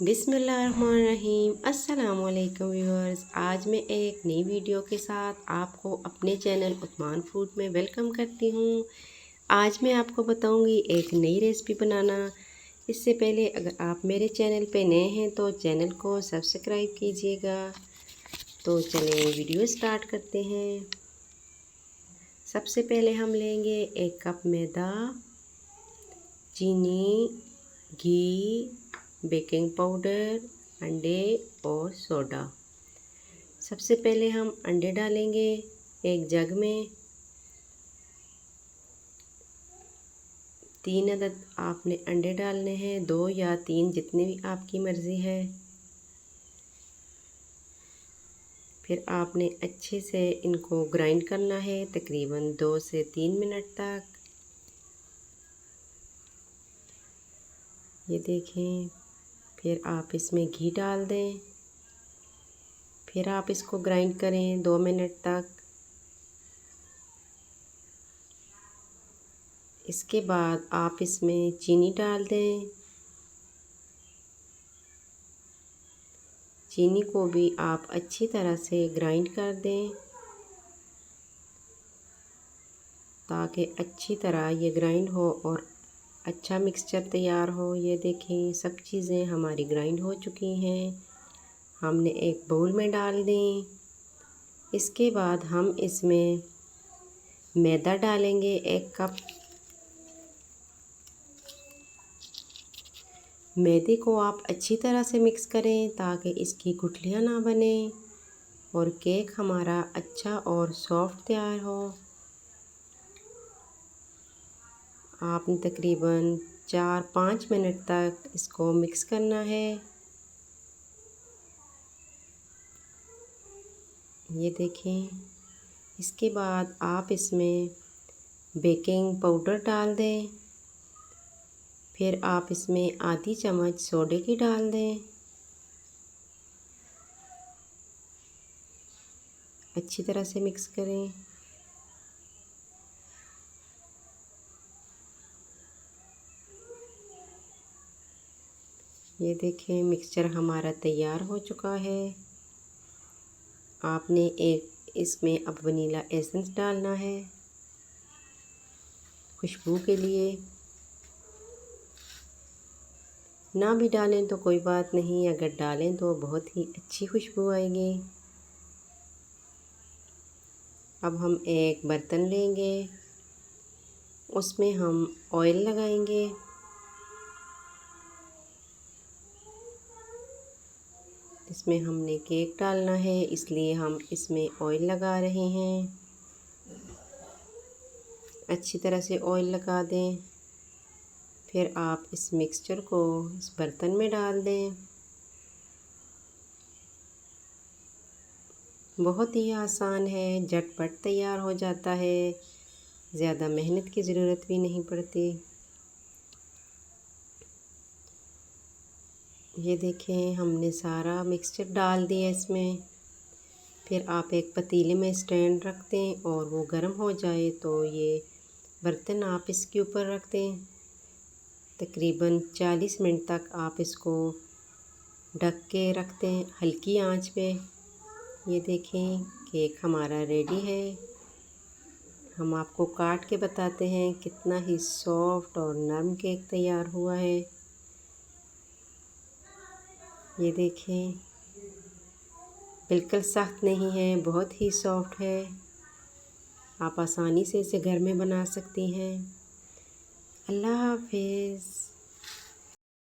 बिस्मिल्लाहिर्रहमानिर्रहीम। अस्सलामुअलैकुम व्यूअर्स, आज मैं एक नई वीडियो के साथ आपको अपने चैनल उस्मान फूड में वेलकम करती हूँ। आज मैं आपको बताऊँगी एक नई रेसिपी बनाना। इससे पहले अगर आप मेरे चैनल पे नए हैं तो चैनल को सब्सक्राइब कीजिएगा। तो चलें वीडियो स्टार्ट करते हैं। सबसे पहले हम लेंगे 1 कप मैदा, चीनी, घी, बेकिंग पाउडर, अंडे और सोडा। सबसे पहले हम अंडे डालेंगे एक जग में। 3 अदद आपने अंडे डालने हैं, 2 या 3 जितनी भी आपकी मर्ज़ी है। फिर आपने अच्छे से इनको ग्राइंड करना है तकरीबन 2 से 3 मिनट तक। ये देखें, फिर आप इसमें घी डाल दें। फिर आप इसको ग्राइंड करें 2 मिनट तक। इसके बाद आप इसमें चीनी डाल दें। चीनी को भी आप अच्छी तरह से ग्राइंड कर दें ताकि अच्छी तरह ये ग्राइंड हो और अच्छा मिक्सचर तैयार हो। ये देखें, सब चीज़ें हमारी ग्राइंड हो चुकी हैं। हमने एक बाउल में डाल दें। इसके बाद हम इसमें मैदा डालेंगे 1 कप। मैदे को आप अच्छी तरह से मिक्स करें ताकि इसकी गुठलियाँ ना बने और केक हमारा अच्छा और सॉफ्ट तैयार हो। आपने तकरीबन 4-5 मिनट तक इसको मिक्स करना है। ये देखें, इसके बाद आप इसमें बेकिंग पाउडर डाल दें। फिर आप इसमें आधी चम्मच सोडे की डाल दें। अच्छी तरह से मिक्स करें। ये देखें, मिक्सचर हमारा तैयार हो चुका है। आपने एक इसमें अब वनीला एसेंस डालना है खुशबू के लिए। ना भी डालें तो कोई बात नहीं, अगर डालें तो बहुत ही अच्छी खुशबू आएगी। अब हम एक बर्तन लेंगे, उसमें हम ऑयल लगाएंगे। इसमें हमने केक डालना है, इसलिए हम इसमें ऑयल लगा रहे हैं। अच्छी तरह से ऑयल लगा दें। फिर आप इस मिक्सचर को इस बर्तन में डाल दें। बहुत ही आसान है, झटपट तैयार हो जाता है, ज़्यादा मेहनत की ज़रूरत भी नहीं पड़ती। ये देखें, हमने सारा मिक्सचर डाल दिया इसमें। फिर आप एक पतीले में स्टैंड रख दें और वो गर्म हो जाए तो ये बर्तन आप इसके ऊपर रख दें। तकरीबन 40 मिनट तक आप इसको ढक के रख दें हल्की आंच पे। ये देखें, केक हमारा रेडी है। हम आपको काट के बताते हैं कितना ही सॉफ्ट और नरम केक तैयार हुआ है। ये देखें, बिल्कुल सख्त नहीं है, बहुत ही सॉफ्ट है। आप आसानी से इसे घर में बना सकती हैं। अल्लाह हाफ़िज़।